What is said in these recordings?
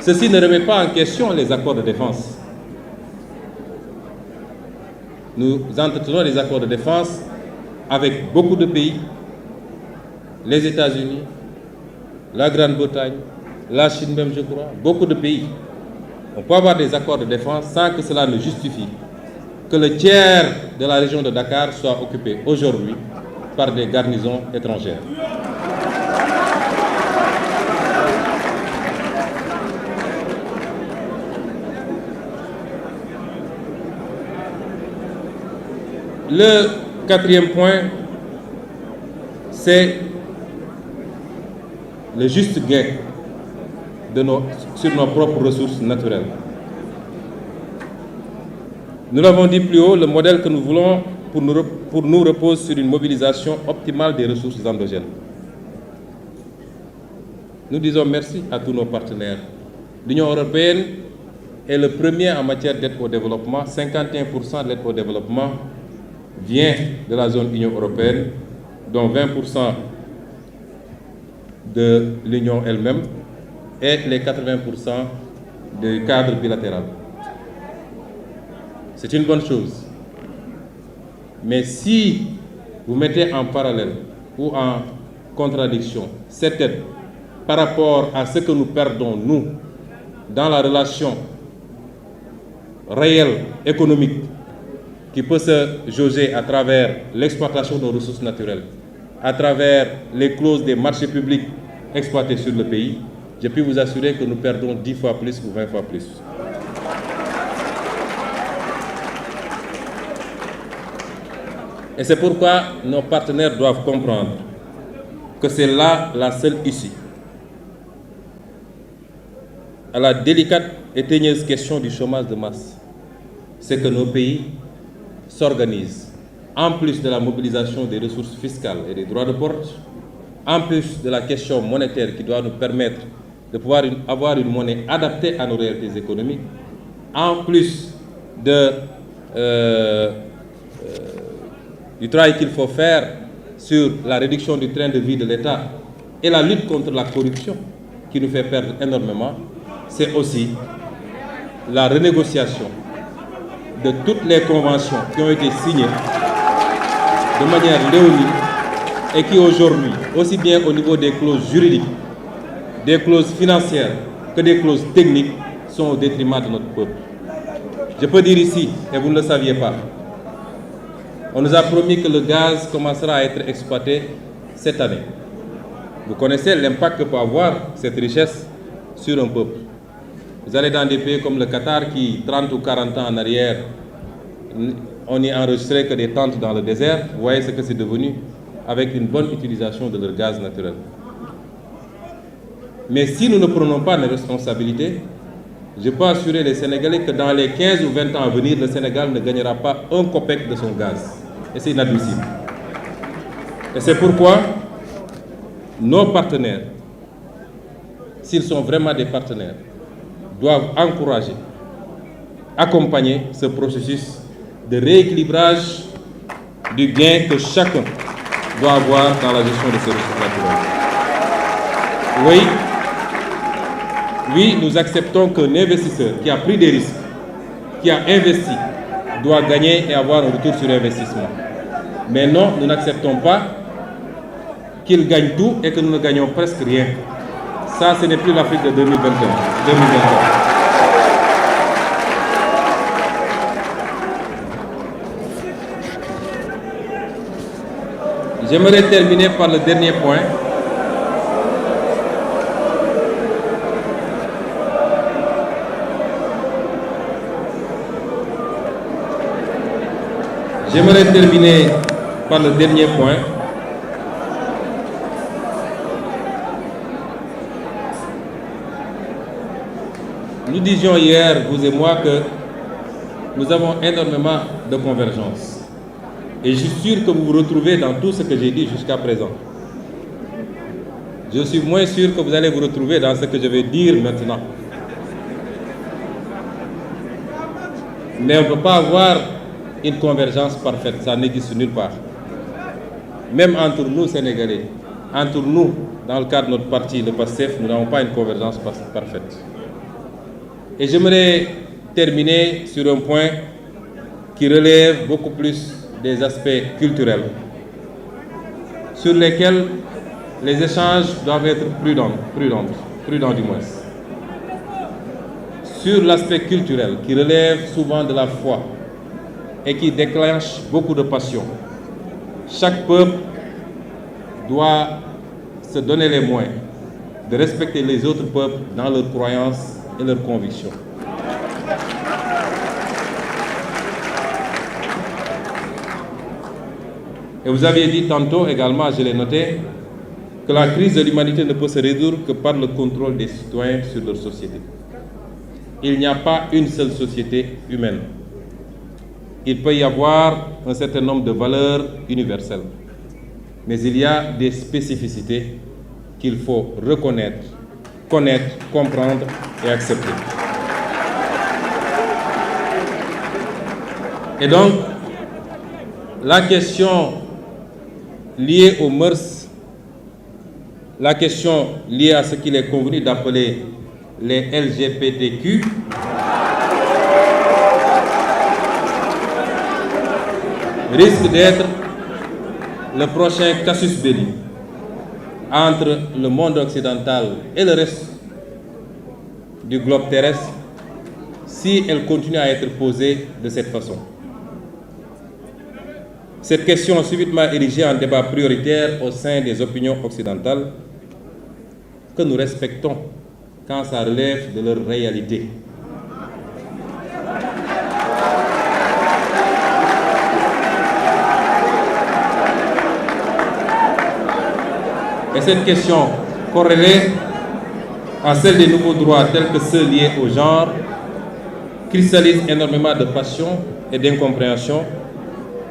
Ceci ne remet pas en question les accords de défense. Nous entretenons des accords de défense avec beaucoup de pays, les États-Unis, la Grande-Bretagne, la Chine même, je crois, beaucoup de pays. On peut avoir des accords de défense sans que cela ne justifie que le tiers de la région de Dakar soit occupé aujourd'hui par des garnisons étrangères. Le quatrième point, c'est le juste gain sur nos propres ressources naturelles. Nous l'avons dit plus haut, le modèle que nous voulons pour nous repose sur une mobilisation optimale des ressources endogènes. Nous disons merci à tous nos partenaires. L'Union européenne est le premier en matière d'aide au développement. 51% de l'aide au développement vient de la zone Union européenne, dont 20% de l'Union elle-même et les 80% du cadre bilatéral. C'est une bonne chose. Mais si vous mettez en parallèle ou en contradiction cette aide par rapport à ce que nous perdons, nous, dans la relation réelle, économique, qui peut se jauger à travers l'exploitation de nos ressources naturelles, à travers les clauses des marchés publics exploités sur le pays, je peux vous assurer que nous perdons 10 fois plus ou 20 fois plus. Et c'est pourquoi nos partenaires doivent comprendre que c'est là la seule issue à la délicate et teigneuse question du chômage de masse. C'est que nos pays s'organisent, en plus de la mobilisation des ressources fiscales et des droits de porte, en plus de la question monétaire qui doit nous permettre de pouvoir avoir une monnaie adaptée à nos réalités économiques, en plus du travail qu'il faut faire sur la réduction du train de vie de l'État et la lutte contre la corruption qui nous fait perdre énormément, c'est aussi la renégociation de toutes les conventions qui ont été signées de manière léonine et qui aujourd'hui, aussi bien au niveau des clauses juridiques, des clauses financières que des clauses techniques, sont au détriment de notre peuple. Je peux dire ici, et vous ne le saviez pas, on nous a promis que le gaz commencera à être exploité cette année. Vous connaissez l'impact que peut avoir cette richesse sur un peuple. Vous allez dans des pays comme le Qatar qui, 30 ou 40 ans en arrière, on n'y enregistrait que des tentes dans le désert. Vous voyez ce que c'est devenu avec une bonne utilisation de leur gaz naturel. Mais si nous ne prenons pas nos responsabilités, je peux assurer les Sénégalais que dans les 15 ou 20 ans à venir, le Sénégal ne gagnera pas un copec de son gaz. Et c'est inadmissible. Et c'est pourquoi nos partenaires, s'ils sont vraiment des partenaires, doivent encourager, accompagner ce processus de rééquilibrage du gain que chacun doit avoir dans la gestion de ses ressources naturelles. Oui, nous acceptons qu'un investisseur qui a pris des risques, qui a investi, doit gagner et avoir un retour sur investissement. Mais non, nous n'acceptons pas qu'il gagne tout et que nous ne gagnons presque rien. Ça, ce n'est plus l'Afrique de 2021. J'aimerais terminer par le dernier point. J'aimerais terminer par le dernier point. Nous disions hier, vous et moi, que nous avons énormément de convergences. Et je suis sûr que vous vous retrouvez dans tout ce que j'ai dit jusqu'à présent. Je suis moins sûr que vous allez vous retrouver dans ce que je vais dire maintenant. Mais on ne peut pas avoir une convergence parfaite, ça n'existe nulle part. Même entre nous, Sénégalais, entre nous, dans le cadre de notre parti, le PASTEF, nous n'avons pas une convergence parfaite. Et j'aimerais terminer sur un point qui relève beaucoup plus des aspects culturels, sur lesquels les échanges doivent être prudents du moins. Sur l'aspect culturel qui relève souvent de la foi et qui déclenche beaucoup de passion, chaque peuple doit se donner les moyens de respecter les autres peuples dans leurs croyances et leurs convictions. Et vous aviez dit tantôt également, je l'ai noté, que la crise de l'humanité ne peut se résoudre que par le contrôle des citoyens sur leur société. Il n'y a pas une seule société humaine. Il peut y avoir un certain nombre de valeurs universelles, mais il y a des spécificités qu'il faut reconnaître, connaître, comprendre et accepter. Et donc, la question liée aux mœurs, la question liée à ce qu'il est convenu d'appeler les LGBTQ, risque d'être le prochain casus belli entre le monde occidental et le reste du globe terrestre si elle continue à être posée de cette façon. Cette question subitement érigée en débat prioritaire au sein des opinions occidentales que nous respectons quand ça relève de leur réalité. Et cette question corrélée à celle des nouveaux droits tels que ceux liés au genre cristallise énormément de passion et d'incompréhension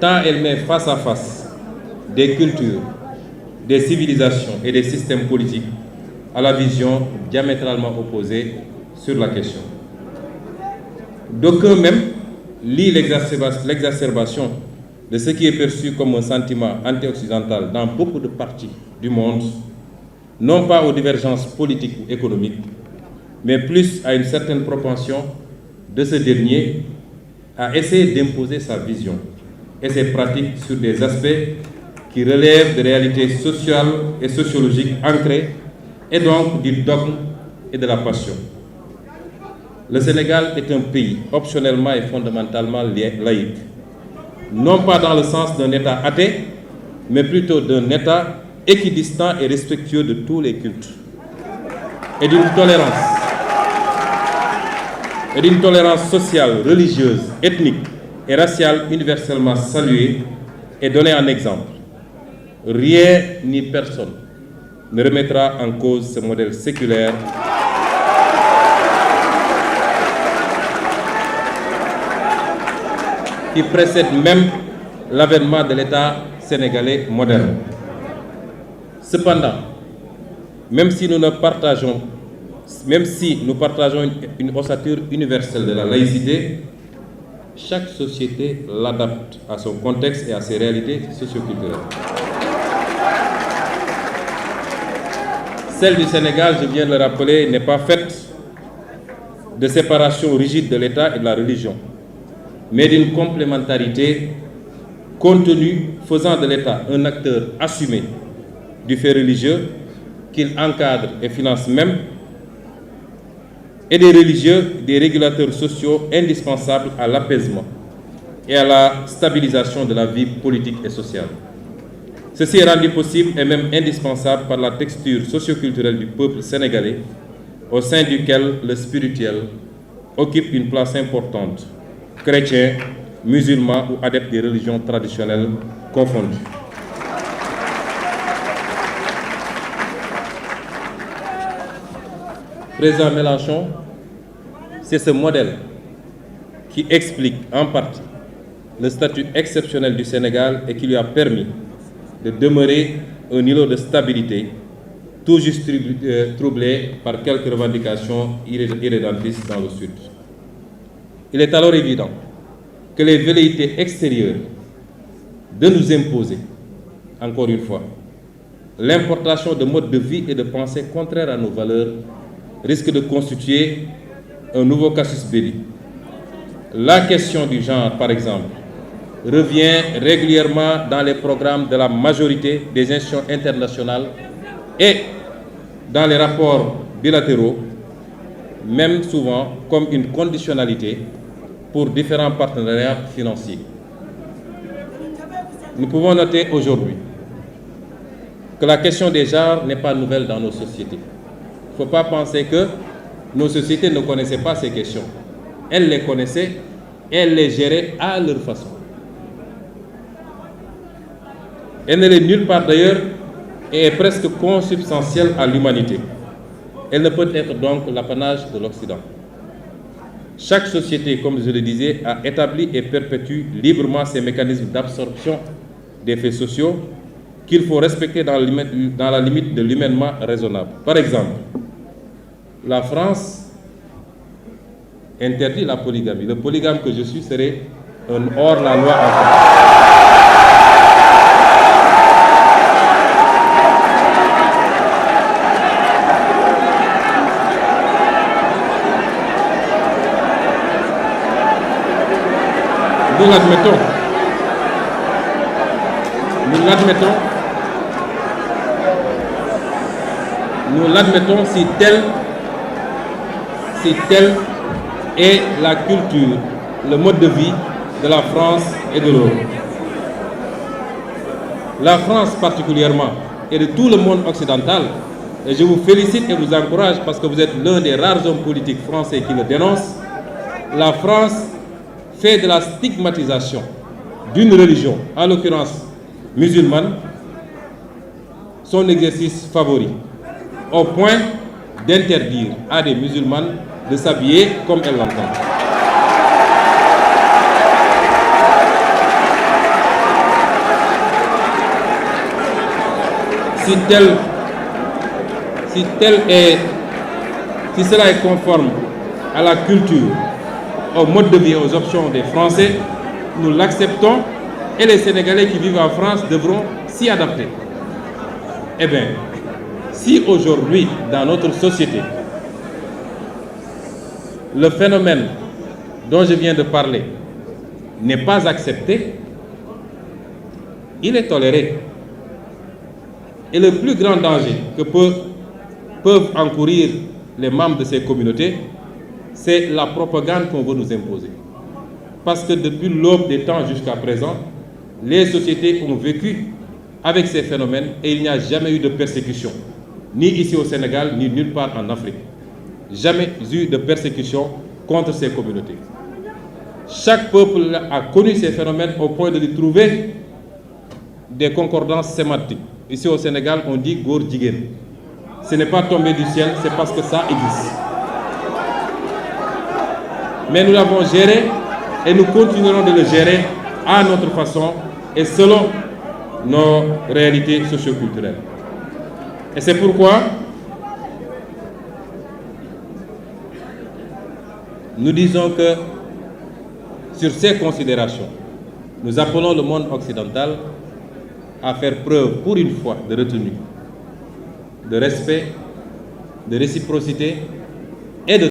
tant elle met face à face des cultures, des civilisations et des systèmes politiques à la vision diamétralement opposée sur la question. D'aucuns même lient l'exacerbation de ce qui est perçu comme un sentiment anti-occidental dans beaucoup de parties du monde, non pas aux divergences politiques ou économiques, mais plus à une certaine propension de ce dernier à essayer d'imposer sa vision et ses pratiques sur des aspects qui relèvent de réalités sociales et sociologiques ancrées et donc du dogme et de la passion. Le Sénégal est un pays optionnellement et fondamentalement laïque, non pas dans le sens d'un État athée, mais plutôt d'un État équidistant et respectueux de tous les cultes, et d'une tolérance sociale, religieuse, ethnique et raciale universellement saluée et donnée en exemple. Rien ni personne ne remettra en cause ce modèle séculaire qui précède même l'avènement de l'État sénégalais moderne. Cependant, même si nous partageons une ossature universelle de la laïcité, chaque société l'adapte à son contexte et à ses réalités socioculturelles. Celle du Sénégal, je viens de le rappeler, n'est pas faite de séparation rigide de l'État et de la religion, mais d'une complémentarité contenue faisant de l'État un acteur assumé du fait religieux qu'il encadre et finance même, et des religieux, des régulateurs sociaux indispensables à l'apaisement et à la stabilisation de la vie politique et sociale. Ceci est rendu possible et même indispensable par la texture socioculturelle du peuple sénégalais, au sein duquel le spirituel occupe une place importante, chrétiens, musulmans ou adeptes des religions traditionnelles confondues. Président Mélenchon, c'est ce modèle qui explique en partie le statut exceptionnel du Sénégal et qui lui a permis de demeurer un îlot de stabilité, tout juste troublé par quelques revendications irrédentistes dans le Sud. Il est alors évident que les velléités extérieures de nous imposer, encore une fois, l'importation de modes de vie et de pensée contraires à nos valeurs risque de constituer un nouveau casus belli. La question du genre, par exemple, revient régulièrement dans les programmes de la majorité des institutions internationales et dans les rapports bilatéraux, même souvent comme une conditionnalité pour différents partenariats financiers. Nous pouvons noter aujourd'hui que la question des genres n'est pas nouvelle dans nos sociétés. Il ne faut pas penser que nos sociétés ne connaissaient pas ces questions. Elles les connaissaient et elles les géraient à leur façon. Elle ne l'est nulle part d'ailleurs et est presque consubstantielle à l'humanité. Elle ne peut être donc l'apanage de l'Occident. Chaque société, comme je le disais, a établi et perpétue librement ses mécanismes d'absorption des faits sociaux qu'il faut respecter dans la limite de l'humainement raisonnable. Par exemple, la France interdit la polygamie. Le polygame que je suis serait un hors-la-loi en France. Nous l'admettons si telle est la culture, le mode de vie de la France et de l'Europe. La France particulièrement et de tout le monde occidental, et je vous félicite et vous encourage parce que vous êtes l'un des rares hommes politiques français qui le dénoncent, la France fait de la stigmatisation d'une religion, en l'occurrence musulmane, son exercice favori, au point d'interdire à des musulmanes de s'habiller comme elles l'entendent. Si cela est conforme à la culture, au mode de vie et aux options des Français, nous l'acceptons et les Sénégalais qui vivent en France devront s'y adapter. Eh bien, si aujourd'hui, dans notre société, le phénomène dont je viens de parler n'est pas accepté, il est toléré. Et le plus grand danger que peuvent encourir les membres de ces communautés, c'est la propagande qu'on veut nous imposer. Parce que depuis l'aube des temps jusqu'à présent, les sociétés ont vécu avec ces phénomènes et il n'y a jamais eu de persécution, ni ici au Sénégal, ni nulle part en Afrique. Jamais eu de persécution contre ces communautés. Chaque peuple a connu ces phénomènes au point de lui trouver des concordances sémantiques. Ici au Sénégal, on dit Góor Jigéen. Ce n'est pas tombé du ciel, c'est parce que ça existe. Mais nous l'avons géré et nous continuerons de le gérer à notre façon et selon nos réalités socioculturelles. Et c'est pourquoi nous disons que sur ces considérations, nous appelons le monde occidental à faire preuve pour une fois de retenue, de respect, de réciprocité et de